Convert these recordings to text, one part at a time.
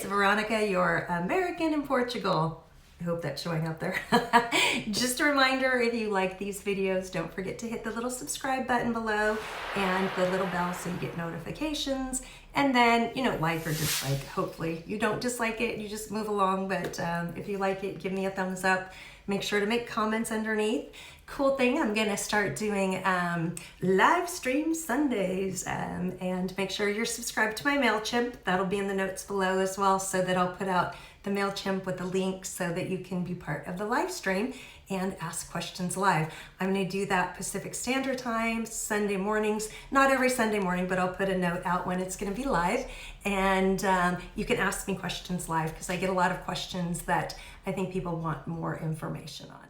it's Veronica, your American in Portugal. I hope that's showing up there. Just a reminder, if you like these videos, don't forget to hit the little subscribe button below and the little bell so you get notifications. And then, like or dislike. Hopefully you don't dislike it, you just move along. But if you like it, give me a thumbs up. Make sure to make comments underneath. Cool thing, I'm gonna start doing live stream Sundays, and make sure you're subscribed to my MailChimp. That'll be in the notes below as well, so that I'll put out the MailChimp with the link so that you can be part of the live stream and ask questions live. I'm gonna do that Pacific Standard Time, Sunday mornings. Not every Sunday morning, but I'll put a note out when it's gonna be live. And you can ask me questions live, because I get a lot of questions that I think people want more information on.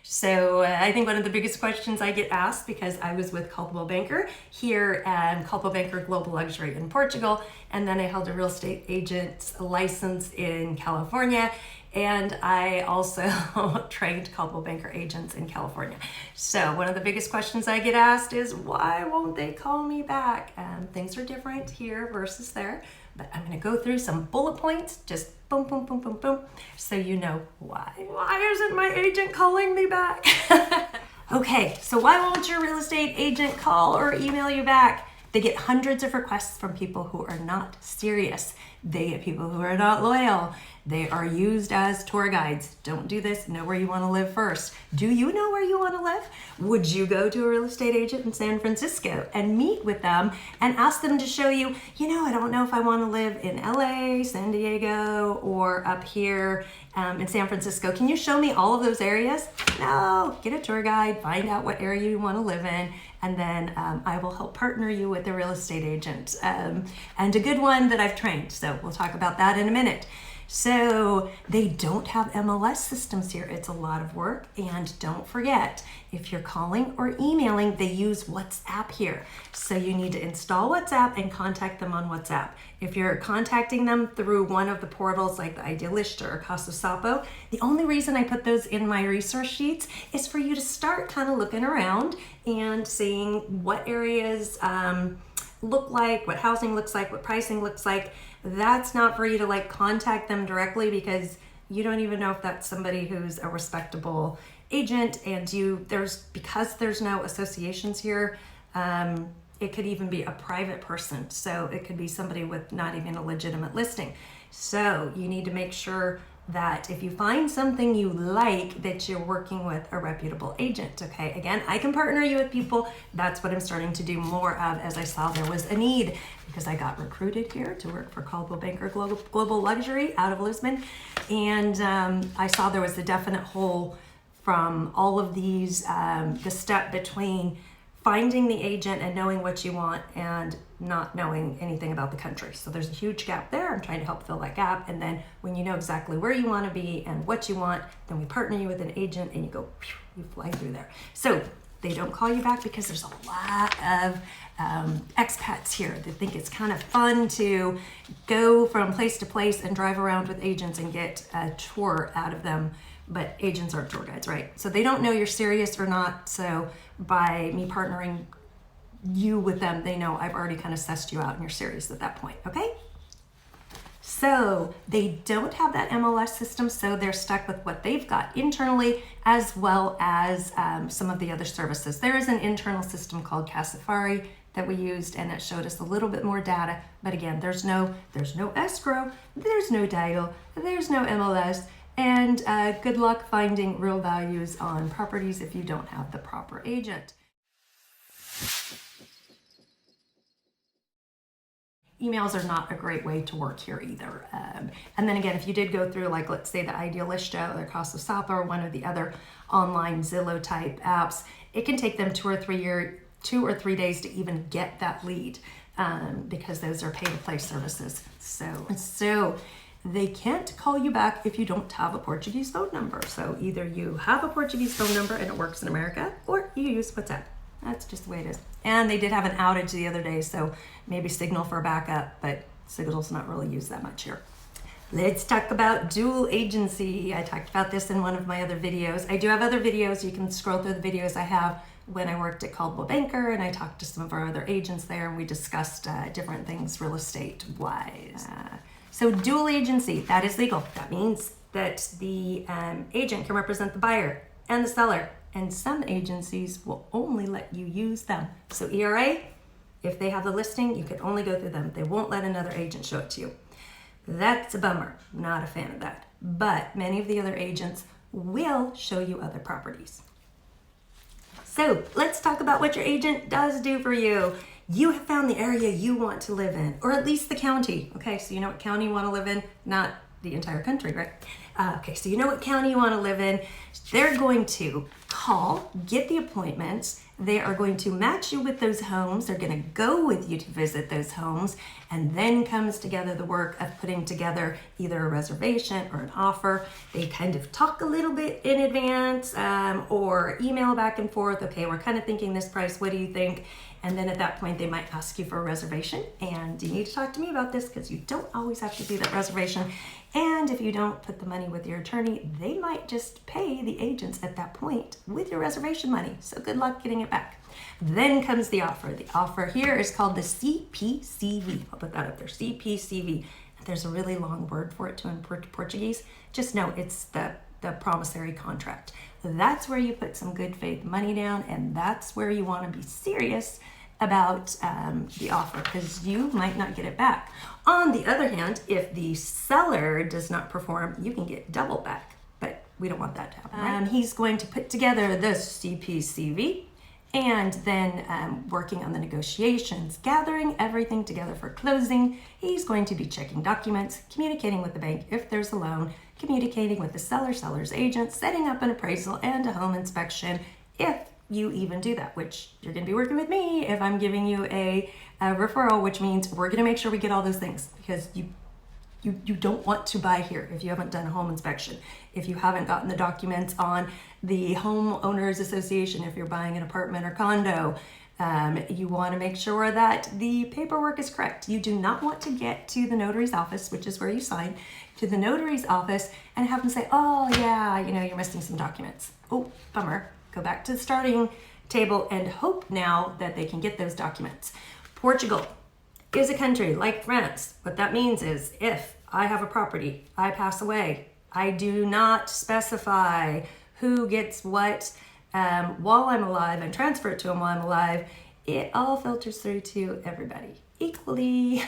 So I think one of the biggest questions I get asked, because I was with Culpable Banker here at Culpable Banker Global Luxury in Portugal, and then I held a real estate agent's license in California, and I also trained Culpable Banker agents in California. So one of the biggest questions I get asked is, why won't they call me back? Things are different here versus there, but I'm gonna go through some bullet points, just boom, boom, boom, boom, boom, so you know why. Why isn't my agent calling me back? Okay, so why won't your real estate agent call or email you back? They get hundreds of requests from people who are not serious. They get people who are not loyal. They are used as tour guides. Don't do this. Know where you want to live first. Do you know where you want to live? Would you go to a real estate agent in San Francisco and meet with them and ask them to show you, I don't know if I want to live in LA, San Diego, or up here in San Francisco. Can you show me all of those areas? No. Get a tour guide, find out what area you want to live in, and then I will help partner you with a real estate agent, and a good one that I've trained. So we'll talk about that in a minute. So they don't have MLS systems here. It's a lot of work. And don't forget, if you're calling or emailing, they use WhatsApp here. So you need to install WhatsApp and contact them on WhatsApp. If you're contacting them through one of the portals like the Idealista or Casa Sapo, the only reason I put those in my resource sheets is for you to start kind of looking around and seeing what areas look like, what housing looks like, what pricing looks like. That's not for you to contact them directly, because you don't even know if that's somebody who's a respectable agent, and because there's no associations here, it could even be a private person. So it could be somebody with not even a legitimate listing. So you need to make sure that if you find something you like, that you're working with a reputable agent, okay? Again, I can partner you with people. That's what I'm starting to do more of, as I saw there was a need, because I got recruited here to work for Culpable Banker Global Luxury out of Lisbon. And I saw there was a definite hole from all of these, the step between finding the agent and knowing what you want and not knowing anything about the country. So there's a huge gap there. I'm trying to help fill that gap. And then when you know exactly where you want to be and what you want, then we partner you with an agent and you go, you fly through there. So they don't call you back because there's a lot of expats here that think it's kind of fun to go from place to place and drive around with agents and get a tour out of them. But agents aren't tour guides, right? So they don't know you're serious or not. So by me partnering you with them, they know I've already kind of sussed you out and you're serious at that point, okay? So they don't have that MLS system, so they're stuck with what they've got internally, as well as some of the other services. There is an internal system called Casafari that we used, and it showed us a little bit more data. But again, there's no escrow, there's no title, there's no MLS, and good luck finding real values on properties if you don't have the proper agent. Emails are not a great way to work here either. And then again, if you did go through, let's say the Idealista or Casa Sapo or one of the other online Zillow type apps, it can take them 2 or 3 days to even get that lead, because those are pay to play services. So they can't call you back if you don't have a Portuguese phone number. So either you have a Portuguese phone number and it works in America, or you use WhatsApp. That's just the way it is. And they did have an outage the other day, so maybe Signal for backup, but Signal's not really used that much here. Let's talk about dual agency. I talked about this in one of my other videos. I do have other videos. You can scroll through the videos I have when I worked at Coldwell Banker, and I talked to some of our other agents there, and we discussed different things real estate wise. So dual agency, that is legal. That means that the agent can represent the buyer and the seller, and some agencies will only let you use them. So ERA, if they have the listing, you can only go through them. They won't let another agent show it to you. That's a bummer. Not a fan of that. But many of the other agents will show you other properties. So let's talk about what your agent does do for you. You have found the area you want to live in, or at least the county. Okay, so you know what county you want to live in, not the entire country, right? Okay, so you know what county you want to live in. They're going to call, get the appointments. They are going to match you with those homes. They're going to go with you to visit those homes. And then comes together the work of putting together either a reservation or an offer. They kind of talk a little bit in advance or email back and forth. Okay, we're kind of thinking this price. What do you think? And then at that point, they might ask you for a reservation. And you need to talk to me about this because you don't always have to do that reservation. And if you don't put the money with your attorney, they might just pay the agents at that point with your reservation money. So good luck getting it back. Then comes the offer. The offer here is called the CPCV. I'll put that up there, CPCV. There's a really long word for it too in Portuguese. Just know it's the promissory contract. That's where you put some good faith money down, and that's where you want to be serious about the offer because you might not get it back. On the other hand, if the seller does not perform, you can get double back, but we don't want that to happen, right? He's going to put together the CPCV and then working on the negotiations, gathering everything together for closing. He's going to be checking documents, communicating with the bank if there's a loan, communicating with the seller's agent, setting up an appraisal and a home inspection if you even do that, which you're going to be working with me if I'm giving you a referral, which means we're going to make sure we get all those things because you don't want to buy here if you haven't done a home inspection, if you haven't gotten the documents on the homeowners association, if you're buying an apartment or condo. You want to make sure that the paperwork is correct. You do not want to get to the notary's office, which is where you sign, to the notary's office and have them say, oh yeah, you're missing some documents. Oh, bummer. Go back to the starting table and hope now that they can get those documents. Portugal is a country like France. What that means is if I have a property, I pass away, I do not specify who gets what while I'm alive and transfer it to them while I'm alive, it all filters through to everybody equally.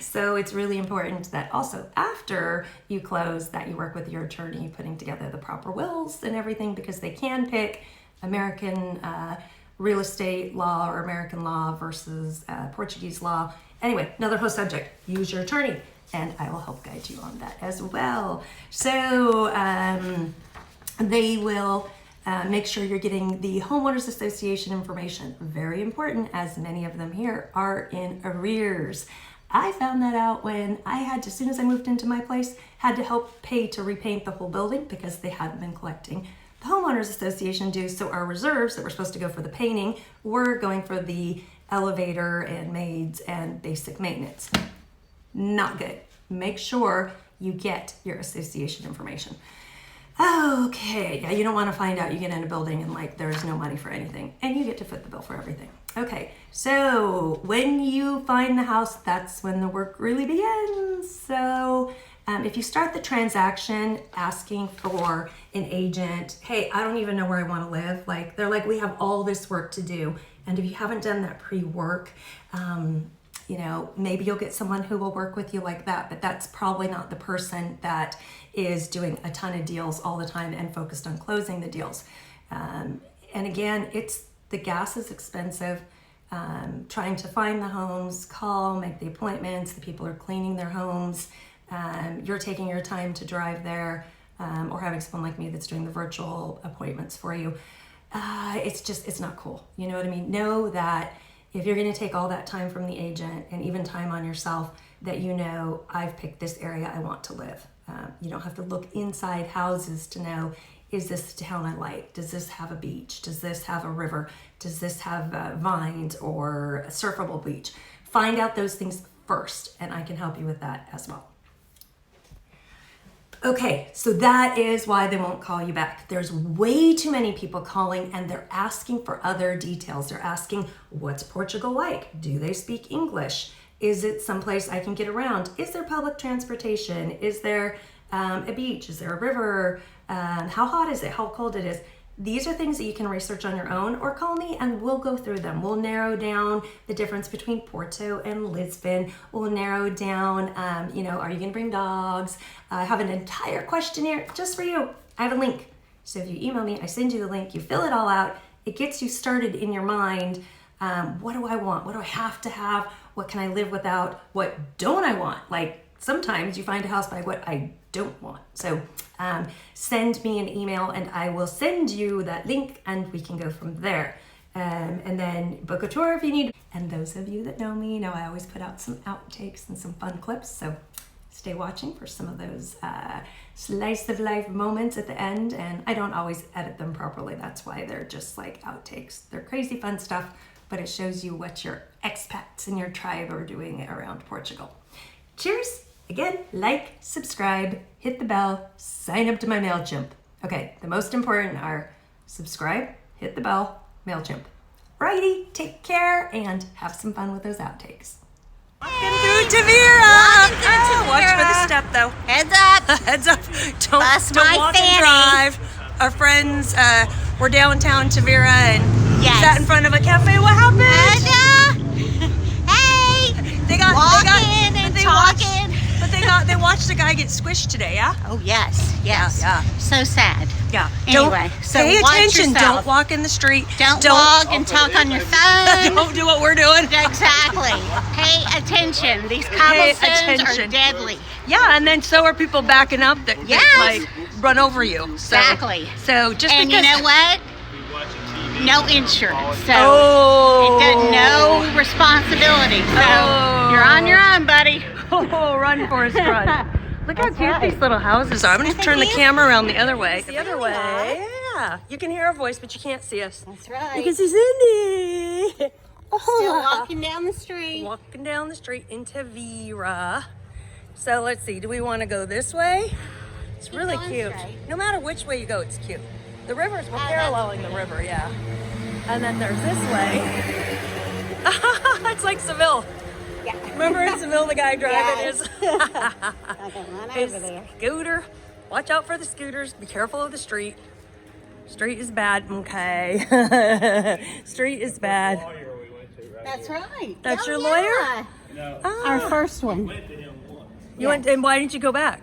So it's really important that also after you close that you work with your attorney putting together the proper wills and everything because they can pick American real estate law or American law versus Portuguese law. Anyway, another whole subject. Use your attorney and I will help guide you on that as well. So they will make sure you're getting the homeowners association information. Very important, as many of them here are in arrears. I found that out when I had to, as soon as I moved into my place, had to help pay to repaint the whole building because they hadn't been collecting the homeowners association dues. So our reserves that were supposed to go for the painting were going for the elevator and maids and basic maintenance. Not good. Make sure you get your association information. Okay, yeah, you don't want to find out you get in a building and there's no money for anything and you get to foot the bill for everything. Okay, so when you find the house, that's when the work really begins. So if you start the transaction asking for an agent, hey, I don't even know where I want to live. They're like, we have all this work to do. And if you haven't done that pre-work, maybe you'll get someone who will work with you like that, but that's probably not the person that is doing a ton of deals all the time and focused on closing the deals. And again, the gas is expensive. Trying to find the homes, call, make the appointments, the people are cleaning their homes. You're taking your time to drive there or having someone like me that's doing the virtual appointments for you. It's not cool. You know what I mean? Know that if you're going to take all that time from the agent and even time on yourself, that I've picked this area I want to live. You don't have to look inside houses to know, is this a town I like? Does this have a beach? Does this have a river? Does this have vines or a surfable beach? Find out those things first, and I can help you with that as well. Okay, so that is why they won't call you back. There's way too many people calling and they're asking for other details. They're asking, what's Portugal like? Do they speak English? Is it someplace I can get around? Is there public transportation? Is there a beach? Is there a river? How hot is it? How cold it is? These are things that you can research on your own or call me and we'll go through them. We'll narrow down the difference between Porto and Lisbon. We'll narrow down, are you gonna bring dogs? I have an entire questionnaire just for you. I have a link. So if you email me, I send you the link, you fill it all out. It gets you started in your mind. What do I want? What do I have to have? What can I live without? What don't I want? Like sometimes you find a house by what I don't want. So send me an email and I will send you that link and we can go from there. And then book a tour if you need. And those of you that know me know I always put out some outtakes and some fun clips. So stay watching for some of those slice of life moments at the end. And I don't always edit them properly. That's why they're just like outtakes. They're crazy fun stuff, but it shows you what your expats in your tribe are doing around Portugal. Cheers. Again, like, subscribe, hit the bell, sign up to my MailChimp. Okay, the most important are subscribe, hit the bell, MailChimp. Righty, take care and have some fun with those outtakes. Walking through Tavira. Watch for the step though. Heads up. Heads up. Don't walk and drive. Our friends were downtown Tavira and sat in front of a cafe. What happened? Hey. They got walking and talking. They watched a guy get squished today, yeah? Oh, yes. Yeah. So sad. Yeah. Anyway, so pay attention. Yourself. Don't walk in the street. Don't walk and talk on your phone. Don't do what we're doing. Exactly. Pay attention. These cobblestones are deadly. Yeah, and then so are people backing up that like run over you. So, exactly. So just and because. You know what? No insurance. So no responsibility. So you're on your own, buddy. Oh, run, Forrest, run. Look how cute these little houses are. I'm going to turn the camera around the other way. The other way. Yeah. You can hear our voice, but you can't see us. That's right. You can see Cindy. Still walking down the street. Walking down the street in Tavira. So let's see. Do we want to go this way? It's really cute. No matter which way you go, it's cute. The rivers, we're paralleling the river, yeah. And then there's this way. It's like Seville. Yeah. Remember in Seville, the guy driving his over there. Scooter. Watch out for the scooters. Be careful of the street. Street is bad. Okay. Street is bad. That's right. That's your lawyer? No. Our first one. You went, and why didn't you go back?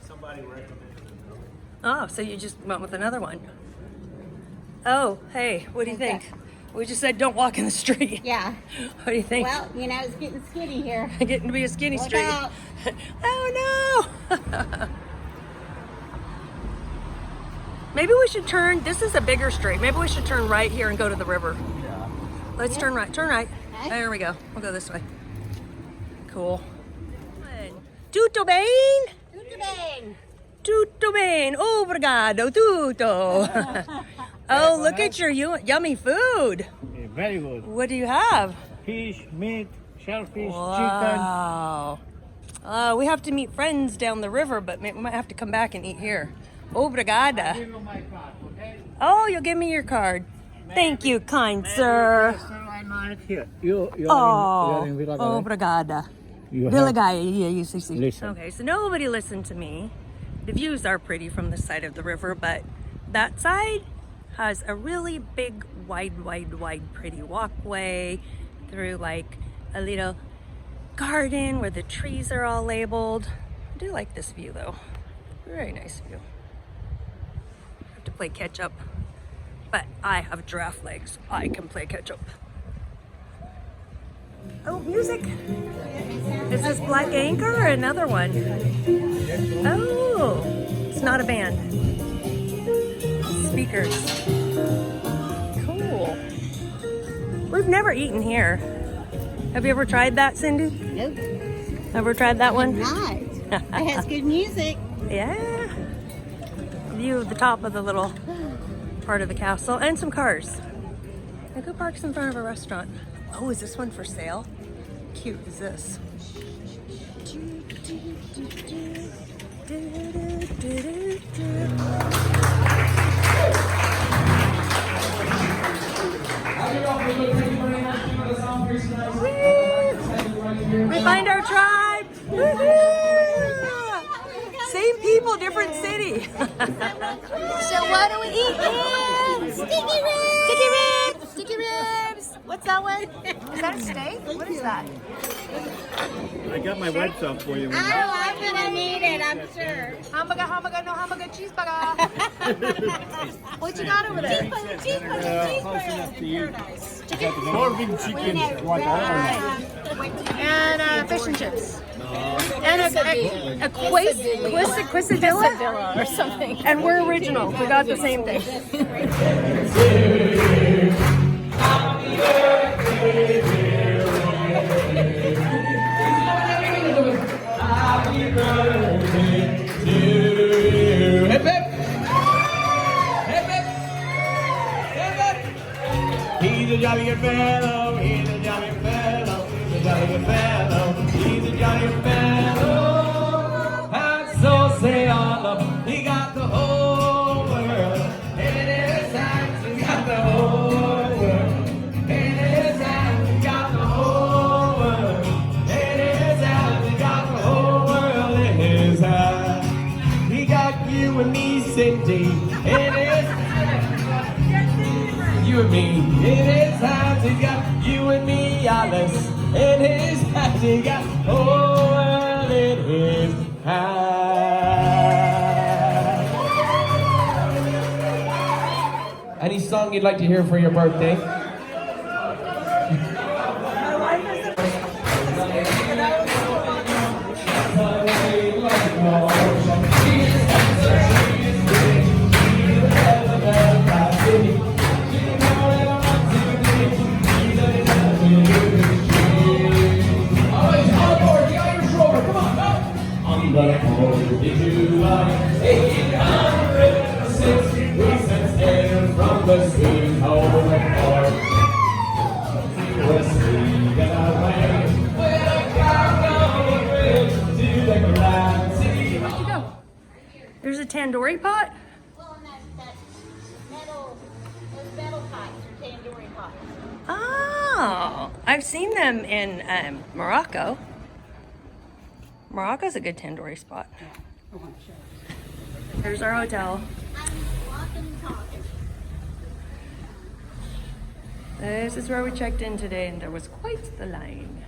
Somebody recommended it. Oh, so you just went with another one. Oh, hey, what do you think? We just said don't walk in the street. Yeah. What do you think? Well, it's getting skinny here. Getting to be a skinny Look street. out. Oh no! Maybe we should turn. This is a bigger street. Maybe we should turn right here and go to the river. Yeah. Let's turn right. Turn right. Okay. There we go. We'll go this way. Cool. Tutto bene? Tutto bene. Tutto bene. Obrigado. Tutto. Oh, look at your yummy food. Very good. What do you have? Fish, meat, shellfish, Wow. We have to meet friends down the river, but we might have to come back and eat here. Obrigada. chicken. Give you my card, okay? Oh, you'll give me your card. Thank you, kind sir. Here. You Oh, are in Villa Gaia. obrigada. You Villa have- Gaia, yeah, you see. Listen. Okay, so nobody listened to me. The views are pretty from this side of the river, but that side has a really big, wide, pretty walkway through like a little garden where the trees are all labeled. I do like this view though. Very nice view. I have to play catch up, but I have giraffe legs. I can play catch up. Oh, music. Is this Black Anchor or another one? Oh, it's not a band. Speakers. Cool. We've never eaten here. Have you ever tried that, Cindy? Nope. Ever tried that one? Not. It has good music. Yeah. View of the top of the little part of the castle and some cars. I go parks in front of a restaurant. Oh, is this one for sale? Cute is this? We find our tribe. Same people, different city. So what are we eating? Sticky ribs! Sticky ribs! Sticky ribs! What's that one? Is that a steak? What is that? I got my website for you. I'm gonna need it, I'm sure. Hamburger, hamburger, no hamburger, cheeseburger. What you got over there? Close enough to you. Morgan chicken. And fish and chips. And a quesadilla or something. And we're original. We got the same thing. He's a jolly fellow, he's a jolly fellow, he's a jolly fellow, he's a jolly fellow. And so say all of them, he got the whole world in his hands, he got the whole world in his hands, he got the whole world in his hands, he got the whole world in his hands. He got you and me, Cindy, in his you and me in his hands, he got you and me, Alice. In his hands, he got the whole world in his hands. Any song you'd like to hear for your birthday? There's a tandoori pot. Well, and that metal, those metal pots are tandoori pots. Oh, I've seen them in Morocco. Morocco's a good tandoori spot. Here's our hotel. This is where we checked in today, and there was quite the line.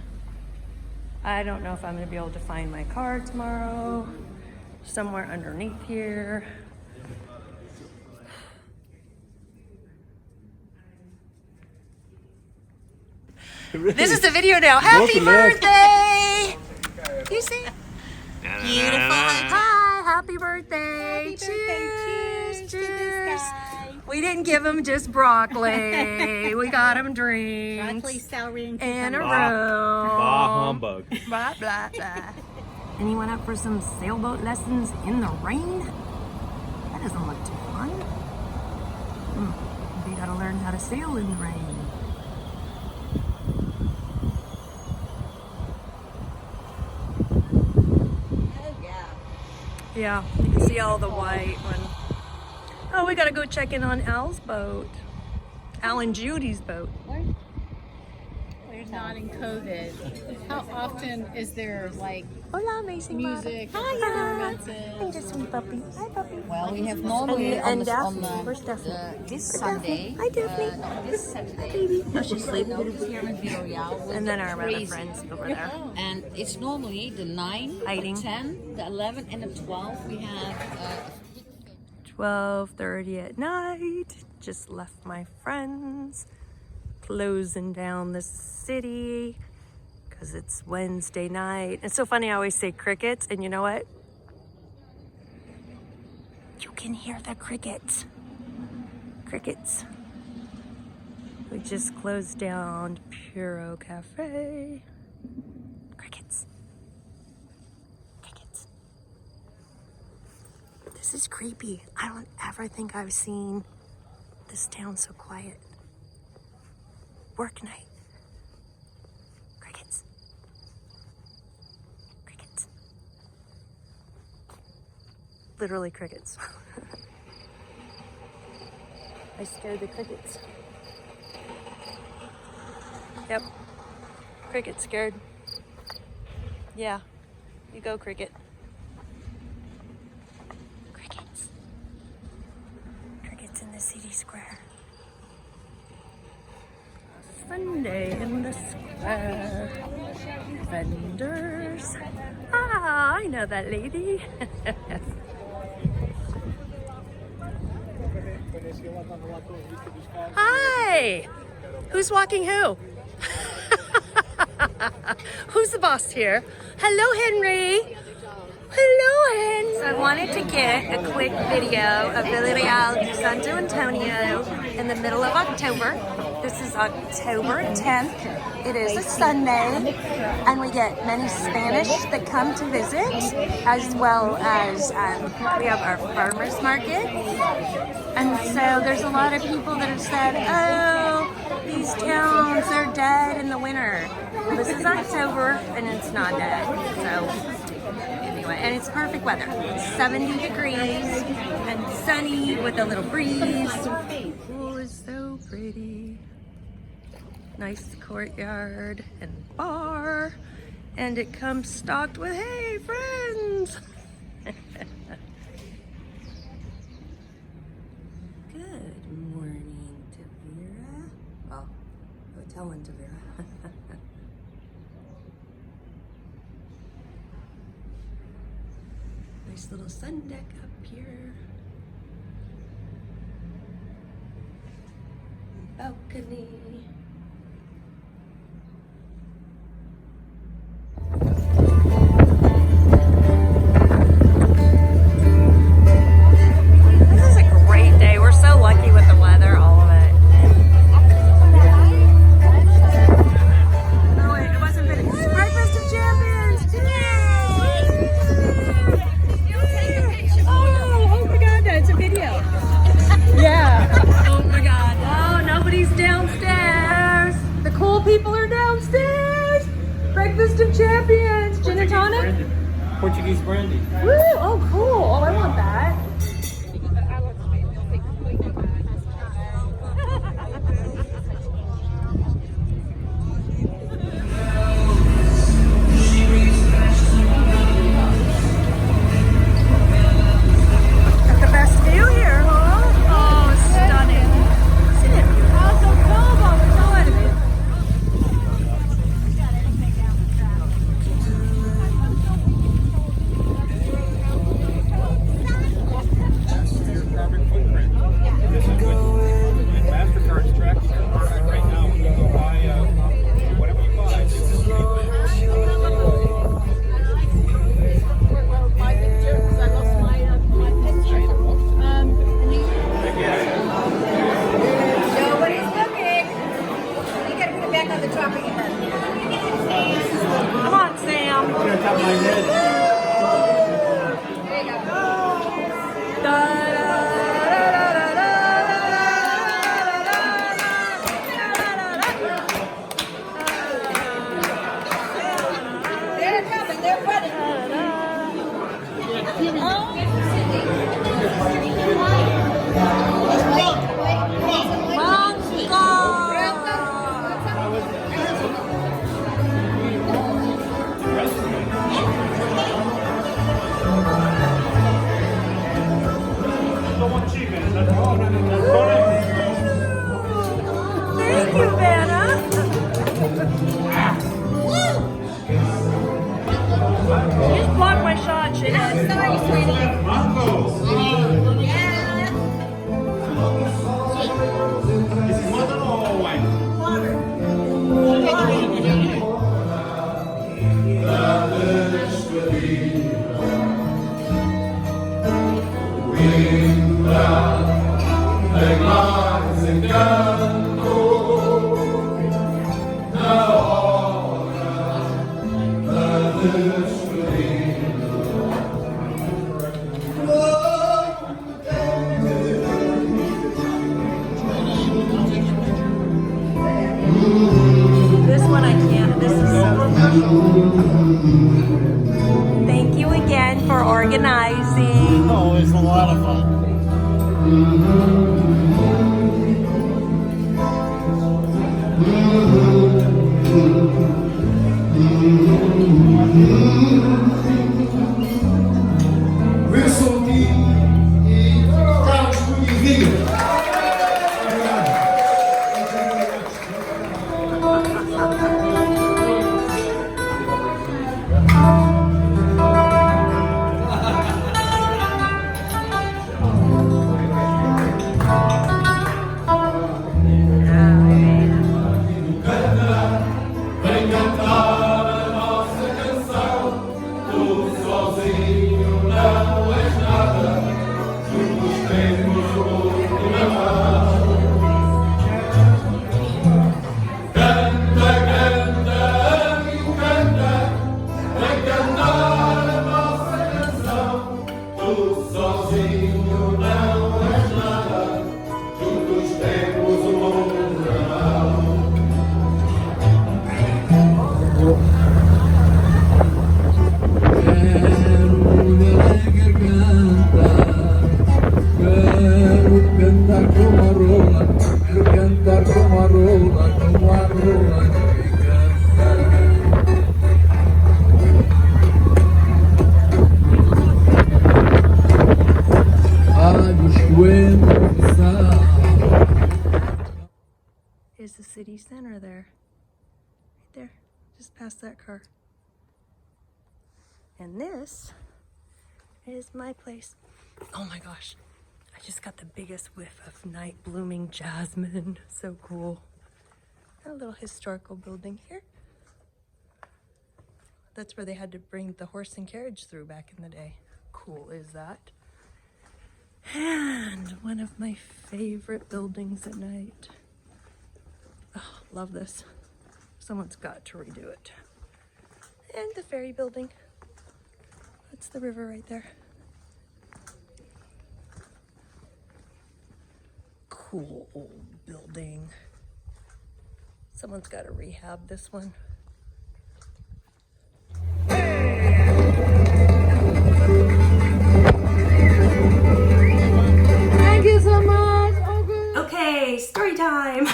I don't know if I'm going to be able to find my car tomorrow. Somewhere underneath here. This is the video now. Happy birthday! You see? Beautiful. Hi, happy birthday. Cheers. Cheers. We didn't give him just broccoli. We got him drinks. Broccoli, celery, and And a room. Bah humbug. Blah, blah, blah. Anyone up for some sailboat lessons in the rain? That doesn't look too fun. Maybe you gotta learn how to sail in the rain. Yeah, you can see all the white one. Oh, we gotta go check in on Al's boat. Al and Judy's boat. Not in COVID. How often is there like Hola, amazing music? I'm just sweet puppy. Hi, puppy. Well, we have normally on Where's Daphne? this Sunday, Hi, Daphne. this Saturday, Baby. Oh, she's sleeping. here in Villarreal with And then the our other crazy. friends over there. And it's normally the 9, Hiding. the 10, the 11, and the 12. We have 12:30 at night. Just left my friends. Closing down the city because it's Wednesday night. It's so funny, I always say crickets, and you know what? You can hear the crickets. Crickets. We just closed down Puro Cafe. Crickets. Crickets. This is creepy. I don't ever think I've seen this town so quiet. Work night. Crickets. Crickets. literally crickets. I scared the crickets. Yep. Cricket scared. Yeah. You go, cricket. Crickets. Crickets in the city square. Sunday in the square. Vendors. Ah, I know that lady. Hi! Who's walking who? Who's the boss here? Hello, Henry. Hello, Hen. So I wanted to get a quick video of Villarreal de Santo Antonio in the middle of October. This is October 10th. It is a Sunday, and we get many Spanish that come to visit, as well as we have our farmers market. And so there's a lot of people that have said, oh, these towns are dead in the winter. Well, this is October, and it's not dead. So anyway, and it's perfect weather. It's 70 degrees and sunny with a little breeze. Oh, it's so pretty. Nice courtyard and bar. And it comes stocked with, hey, friends. Good morning, Tavira. Well, hotel in Tavira. Nice little sun deck up here. Balcony. This is a great day. We're so lucky with the weather, all of it. Oh wait, it wasn't finished. Breakfast of Champions! Oh my God, that's a video. Yeah. Oh my God. Oh, nobody's downstairs. The cool people are downstairs. Breakfast of Champions. Gin and tonic? Portuguese brandy. Woo! Oh, cool. Oh, I want that. Got the best view here, huh? Oh, stunning. Isn't it beautiful? Also, Your carbon footprint. This is what MasterCard's tracking your card right now. When you go buy whatever you buy, Nobody's looking. You gotta put it back on the top of your head. come on, Sam. it's on top of my head. There you go. They're coming. They're running. Don't want chicken. That's Thank you, Vanna. You just blocked my shot, shithead. Sorry, sweetie. This is water or wine? This one I can't. This is so special. Thank you again for organizing. Oh, Is the city center there. Right there, just past that car. And this is my place. Oh my gosh, I just got the biggest whiff of night blooming jasmine. So cool. Got a little historical building here. That's where they had to bring the horse and carriage through back in the day. Cool is that? And one of my favorite buildings at night. Oh, love this. Someone's got to redo it. And the ferry building. That's the river right there. Cool old building. Someone's got to rehab this one. Thank you so much. Okay, story time.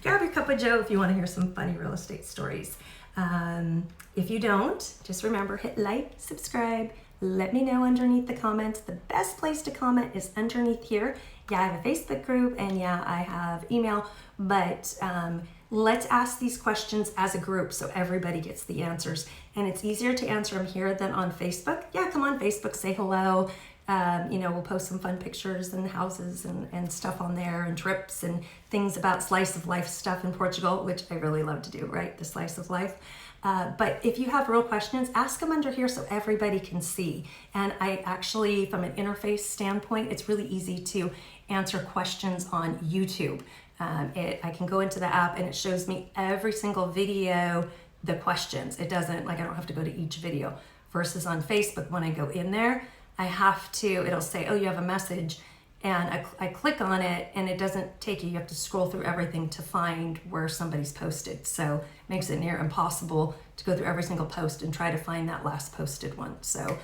Grab your cup of joe if you want to hear some funny real estate stories. If you don't, just remember, hit like, subscribe, let me know underneath the comments. The best place to comment is underneath here. Yeah, I have a Facebook group, and yeah, I have email, but let's ask these questions as a group so everybody gets the answers. And it's easier to answer them here than on Facebook. Yeah, come on Facebook, say hello. We'll post some fun pictures and houses and stuff on there, and trips and things about slice of life stuff in Portugal, which I really love to do, right? The slice of life. But if you have real questions, ask them under here so everybody can see. And I actually, from an interface standpoint, it's really easy to answer questions on YouTube. I can go into the app and it shows me every single video, the questions. It doesn't, like, I don't have to go to each video. Versus on Facebook, when I go in there, I have to, it'll say, oh, you have a message, and I click on it, and it doesn't take you. You have to scroll through everything to find where somebody's posted. So it makes it near impossible to go through every single post and try to find that last posted one. So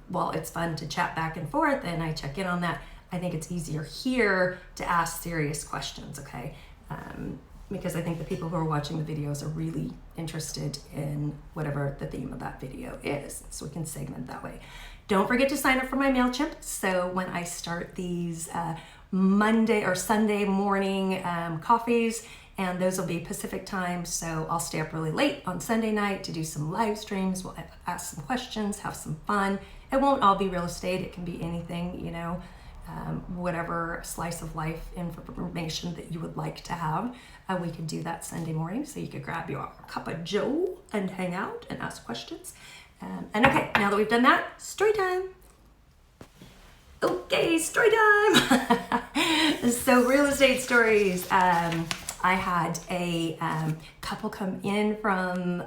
while it's fun to chat back and forth and I check in on that, I think it's easier here to ask serious questions, okay? Because I think the people who are watching the videos are really interested in whatever the theme of that video is. So we can segment that way. Don't forget to sign up for my MailChimp. So when I start these Monday or Sunday morning coffees, and those will be Pacific time, so I'll stay up really late on Sunday night to do some live streams. We'll ask some questions, have some fun. It won't all be real estate. It can be anything, whatever slice of life information that you would like to have. We could do that Sunday morning, so you could grab your cup of joe and hang out and ask questions. And okay, now that we've done that, story time. Okay, story time. So real estate stories. I had a couple come in from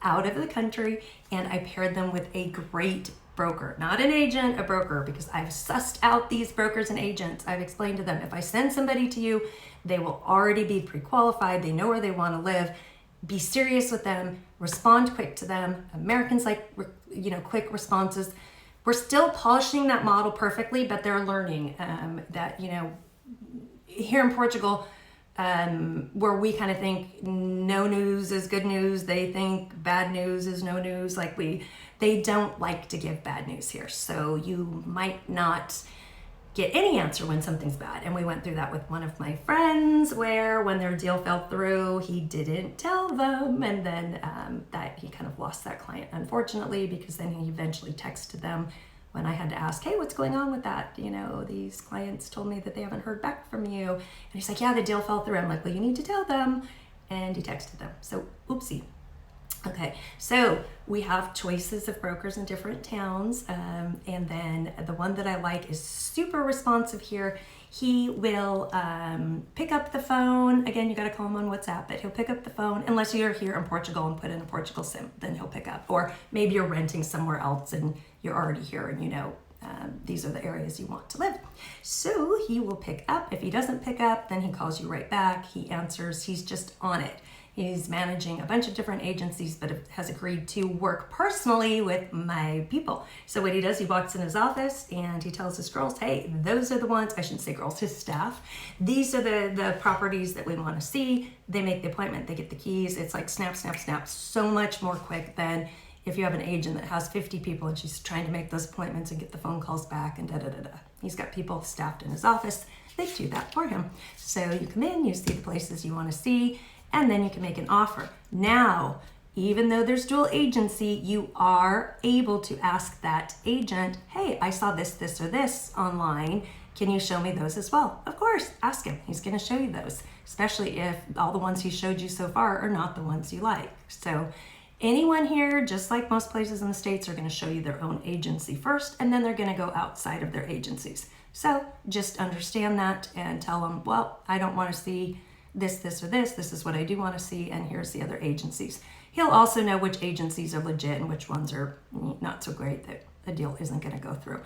out of the country, and I paired them with a great broker, not an agent, a broker, because I've sussed out these brokers and agents. I've explained to them, if I send somebody to you, they will already be pre-qualified. They know where they want to live. Be serious with them, respond quick to them. Americans like, quick responses. we're still polishing that model perfectly, but they're learning that, you know, here in Portugal, where we kind of think no news is good news, they think bad news is no news. Like they don't like to give bad news here. So you might not get any answer when something's bad. And we went through that with one of my friends, where when their deal fell through, he didn't tell them. And then that he kind of lost that client, unfortunately, because then he eventually texted them when I had to ask, hey, what's going on with that? You know, these clients told me that they haven't heard back from you. And he's like, yeah, the deal fell through. I'm like, well, you need to tell them. And he texted them. So oopsie. Okay, so we have choices of brokers in different towns, and then the one that I like is super responsive here. He will pick up the phone. Again, you got to call him on WhatsApp, but he'll pick up the phone unless you're here in Portugal and put in a Portugal SIM, then he'll pick up. Or maybe you're renting somewhere else and you're already here and you know these are the areas you want to live. So he will pick up. If he doesn't pick up, then he calls you right back. He answers. He's just on it. He's managing a bunch of different agencies, but has agreed to work personally with my people. So what he does, he walks in his office and he tells his girls, hey, those are the ones, I shouldn't say girls, his staff. These are the properties that we want to see. They make the appointment, they get the keys. It's like snap, snap, snap, so much more quick than if you have an agent that has 50 people and she's trying to make those appointments and get the phone calls back and da-da-da-da. He's got people staffed in his office. They do that for him. So you come in, you see the places you want to see, and then you can make an offer. Now, even though there's dual agency, you are able to ask that agent, hey, I saw this, this, or this online. Can you show me those as well? Of course, ask him. He's going to show you those, especially if all the ones he showed you so far are not the ones you like. So anyone here, just like most places in the States, are going to show you their own agency first, and then they're going to go outside of their agencies. So just understand that and tell them, well, I don't want to see this, this, or this. This is what I do want to see, and here's the other agencies. He'll also know which agencies are legit and which ones are not so great that a deal isn't going to go through.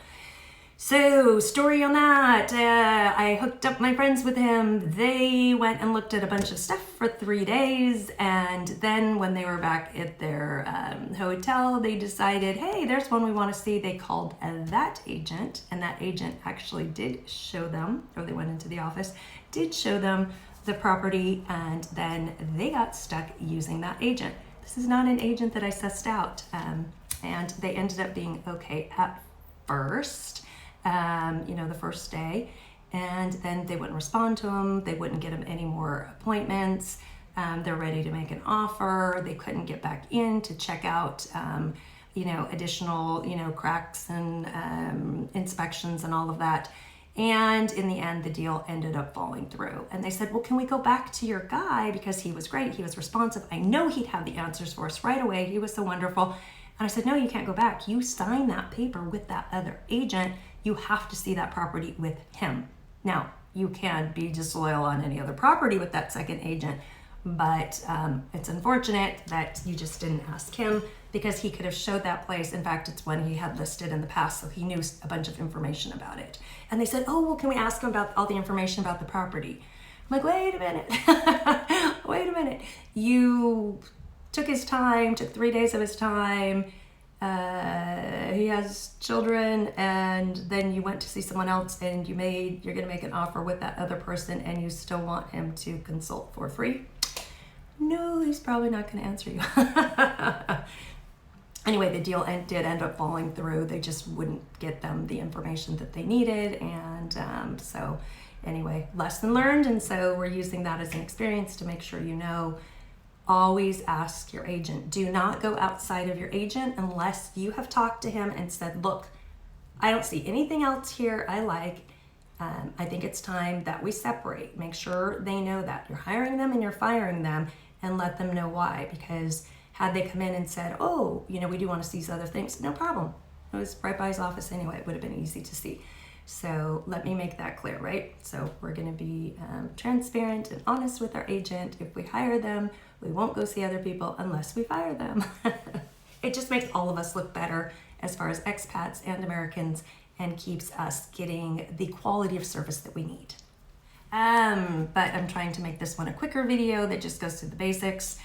So, story on that. I hooked up my friends with him. They went and looked at a bunch of stuff for 3 days, and then when they were back at their hotel, they decided, hey, there's one we want to see. They called that agent, and that agent actually did show them, or they went into the office, did show them the property, and then they got stuck using that agent. This is not an agent that I sussed out, and they ended up being okay at first, the first day, and then they wouldn't respond to them. They wouldn't get them any more appointments. They're ready to make an offer. They couldn't get back in to check out, additional, cracks and inspections and all of that. And in the end, the deal ended up falling through. And they said, well, can we go back to your guy? Because he was great. He was responsive. I know he'd have the answers for us right away. He was so wonderful. And I said, no, you can't go back. You signed that paper with that other agent. You have to see that property with him. Now, you can be disloyal on any other property with that second agent, but it's unfortunate that you just didn't ask him, because he could have showed that place. In fact, it's one he had listed in the past, so he knew a bunch of information about it. And they said, oh, well, can we ask him about all the information about the property? I'm like, wait a minute. Wait a minute. You took his time, took 3 days of his time. He has children, and then you went to see someone else, and you're going to make an offer with that other person, and you still want him to consult for free? No, he's probably not going to answer you. Anyway, the deal did end up falling through. They just wouldn't get them the information that they needed. And so anyway, lesson learned. And so we're using that as an experience to make sure always ask your agent. Do not go outside of your agent unless you have talked to him and said, look, I don't see anything else here I like. I think it's time that we separate. Make sure they know that you're hiring them and you're firing them, and let them know why. Because had they come in and said, oh, we do want to see these other things, no problem. It was right by his office anyway. It would have been easy to see. So let me make that clear, right? So we're going to be transparent and honest with our agent. If we hire them, we won't go see other people unless we fire them. It just makes all of us look better as far as expats and Americans, and keeps us getting the quality of service that we need. But I'm trying to make this one a quicker video that just goes through the basics.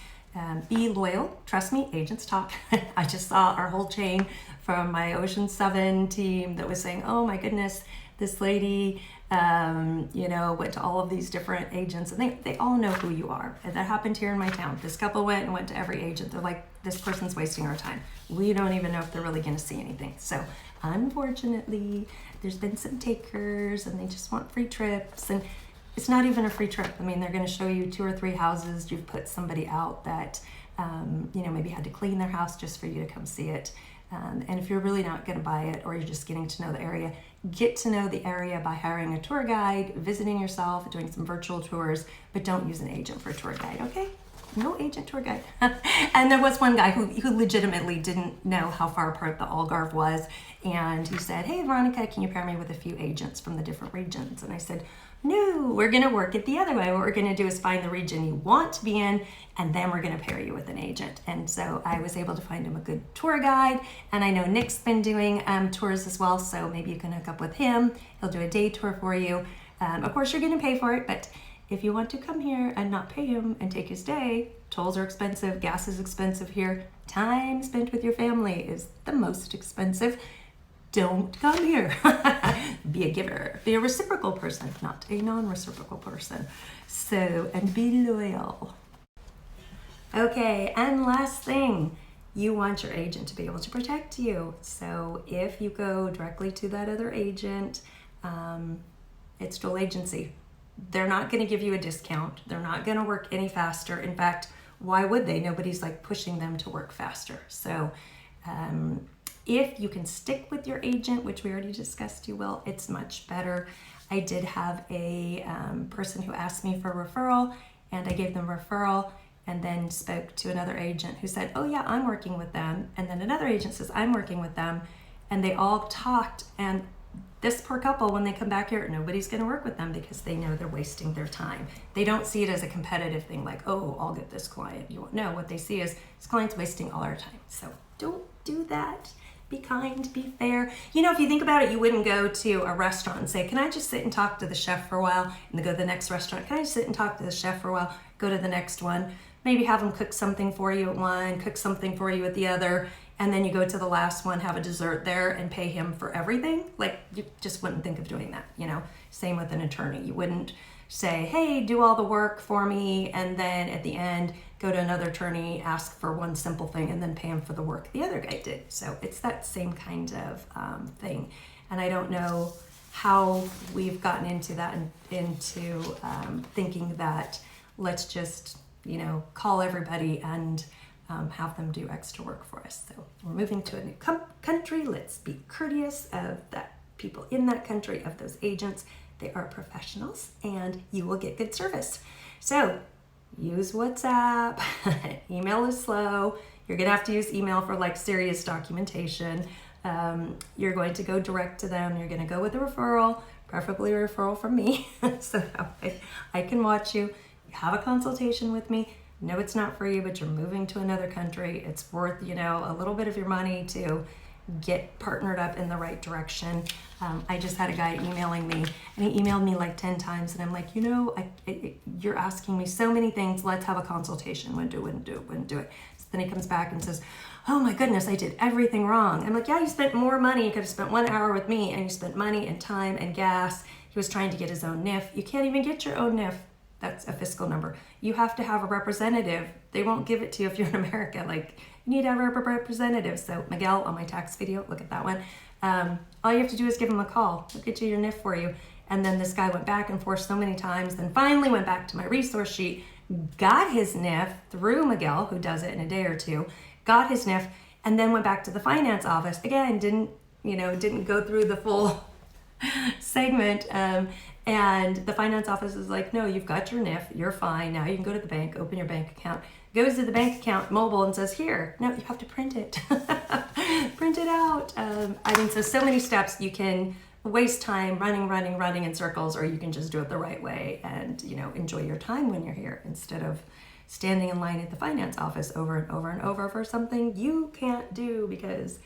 Be loyal. Trust me, agents talk. I just saw our whole chain from my Ocean 7 team that was saying, oh my goodness, this lady, went to all of these different agents, and they all know who you are. And that happened here in my town. This couple went to every agent. They're like, this person's wasting our time. We don't even know if they're really going to see anything. So unfortunately, there's been some takers, and they just want free trips. And it's not even a free trip. I mean, they're going to show you 2 or 3 houses. You've put somebody out that, maybe had to clean their house just for you to come see it. And if you're really not going to buy it, or you're just getting to know the area, get to know the area by hiring a tour guide, visiting yourself, doing some virtual tours, but don't use an agent for a tour guide, okay? No agent tour guide. And there was one guy who legitimately didn't know how far apart the Algarve was. And he said, hey, Veronica, can you pair me with a few agents from the different regions? And I said, no, we're going to work it the other way. What we're going to do is find the region you want to be in, and then we're going to pair you with an agent. And so I was able to find him a good tour guide. And I know Nick's been doing tours as well, so maybe you can hook up with him. He'll do a day tour for you. Of course, you're going to pay for it, but if you want to come here and not pay him and take his day, tolls are expensive, gas is expensive here, time spent with your family is the most expensive. Don't come here. Be a giver. Be a reciprocal person, not a non-reciprocal person. So, and be loyal. Okay, and last thing, you want your agent to be able to protect you. So if you go directly to that other agent, it's dual agency. They're not going to give you a discount. They're not going to work any faster. In fact, why would they? Nobody's like pushing them to work faster. So if you can stick with your agent, which we already discussed you will, it's much better. I did have a person who asked me for a referral, and I gave them a referral, and then spoke to another agent who said, oh yeah, I'm working with them. And then another agent says, I'm working with them. And they all talked, and this poor couple, when they come back here, nobody's going to work with them because they know they're wasting their time. They don't see it as a competitive thing like, oh, I'll get this client. You won't know. What they see is this client's wasting all our time. So don't do that. Be kind, be fair. If you think about it, you wouldn't go to a restaurant and say, can I just sit and talk to the chef for a while? And then go to the next restaurant. Can I just sit and talk to the chef for a while? Go to the next one. Maybe have them cook something for you at one, cook something for you at the other. And then you go to the last one, have a dessert there, and pay him for everything. Like, you just wouldn't think of doing that, Same with an attorney. You wouldn't say, hey, do all the work for me, and then at the end, go to another attorney, ask for one simple thing, and then pay him for the work the other guy did. So it's that same kind of thing. And I don't know how we've gotten into that, into thinking that let's just, call everybody and have them do extra work for us. So we're moving to a new country. Let's be courteous of that people in that country, of those agents. They are professionals, and you will get good service. So use WhatsApp. Email is slow. You're going to have to use email for like serious documentation. You're going to go direct to them. You're going to go with a referral, preferably a referral from me, so that way I can watch you. You have a consultation with me. No, it's not for you, but you're moving to another country. It's worth, a little bit of your money to get partnered up in the right direction. I just had a guy emailing me, and he emailed me like 10 times, and I'm like, you're asking me so many things. Let's have a consultation. Wouldn't do it. So then he comes back and says, oh my goodness, I did everything wrong. I'm like, yeah, you spent more money. You could have spent 1 hour with me, and you spent money and time and gas. He was trying to get his own NIF. You can't even get your own NIF. That's a fiscal number. You have to have a representative. They won't give it to you if you're in America. Like, you need to have a representative. So Miguel, on my tax video, look at that one. All you have to do is give him a call. He'll get you your NIF for you. And then this guy went back and forth so many times, then finally went back to my resource sheet, got his NIF through Miguel, who does it in a day or two, got his NIF, and then went back to the finance office. Again, didn't go through the full segment. And the finance office is like, no, you've got your NIF, you're fine. Now you can go to the bank, open your bank account. Goes to the bank account mobile and says, here, no, you have to print it. Print it out. So many steps. You can waste time running in circles, or you can just do it the right way and, enjoy your time when you're here instead of standing in line at the finance office over and over and over for something you can't do, because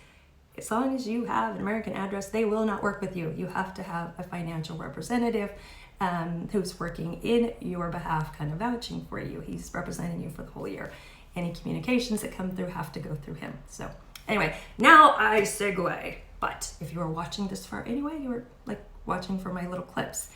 as long as you have an American address, they will not work with you. You have to have a financial representative who's working in your behalf, kind of vouching for you. He's representing you for the whole year. any communications that come through have to go through him. So anyway, now I segue. But if you are watching this far anyway, you were like watching for my little clips.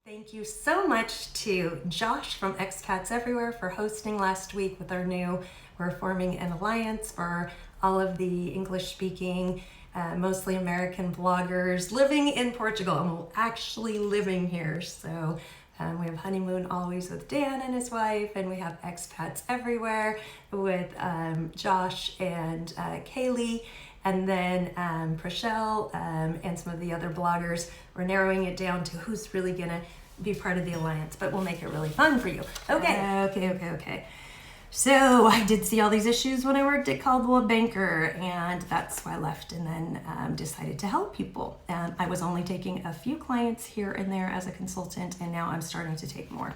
Thank you so much to Josh from Expats Everywhere for hosting last week with our we're forming an alliance for all of the English-speaking, mostly American bloggers living in Portugal and we're actually living here. So we have Honeymoon Always with Dan and his wife, and we have Expats Everywhere with Josh and Kaylee. And then Prashel and some of the other bloggers. We're narrowing it down to who's really gonna be part of the alliance, but we'll make it really fun for you. Okay. So I did see all these issues when I worked at Caldwell Banker, and that's why I left and then decided to help people. I was only taking a few clients here and there as a consultant, and now I'm starting to take more.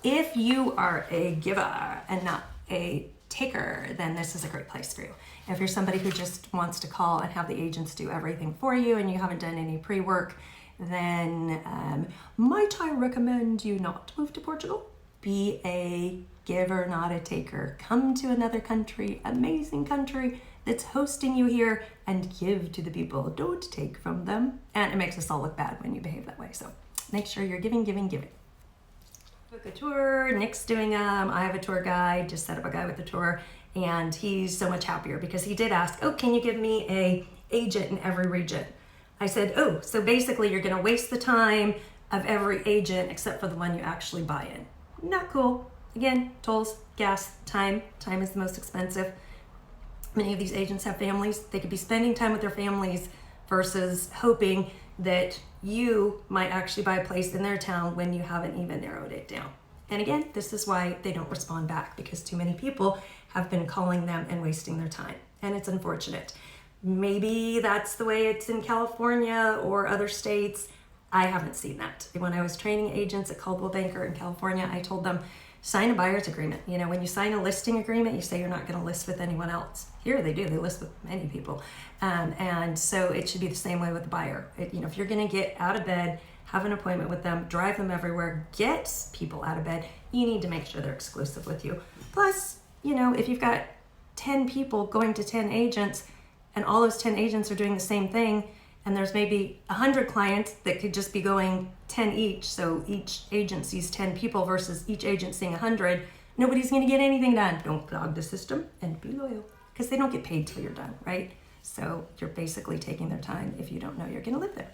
If you are a giver and not a taker, then this is a great place for you. If you're somebody who just wants to call and have the agents do everything for you and you haven't done any pre-work, then might I recommend you not move to Portugal? Be a giver, not a taker. Come to another country, amazing country that's hosting you here, and give to the people. Don't take from them. And it makes us all look bad when you behave that way. So make sure you're giving. Book a tour. Nick's doing them. I have a tour guide. Just set up a guy with a tour. And he's so much happier because he did ask, oh, can you give me a agent in every region? I said, oh, so basically you're going to waste the time of every agent except for the one you actually buy in. Not cool. Again, tolls, gas, time. Time is the most expensive. Many of these agents have families. They could be spending time with their families versus hoping that you might actually buy a place in their town when you haven't even narrowed it down. And again, this is why they don't respond back, because too many people have been calling them and wasting their time. And it's unfortunate. Maybe that's the way it's in California or other states. I haven't seen that. When I was training agents at Caldwell Banker in California, I told them, sign a buyer's agreement. You know, when you sign a listing agreement, you say you're not going to list with anyone else. Here they do. They list with many people. And so it should be the same way with the buyer. If you're going to get out of bed, have an appointment with them, drive them everywhere, get people out of bed, you need to make sure they're exclusive with you. Plus, if you've got 10 people going to 10 agents and all those 10 agents are doing the same thing, and there's maybe 100 clients that could just be going 10 each, so each agent sees 10 people versus each agent seeing 100, nobody's going to get anything done. Don't clog the system and be loyal, because they don't get paid till you're done, right? So you're basically taking their time if you don't know you're going to live there.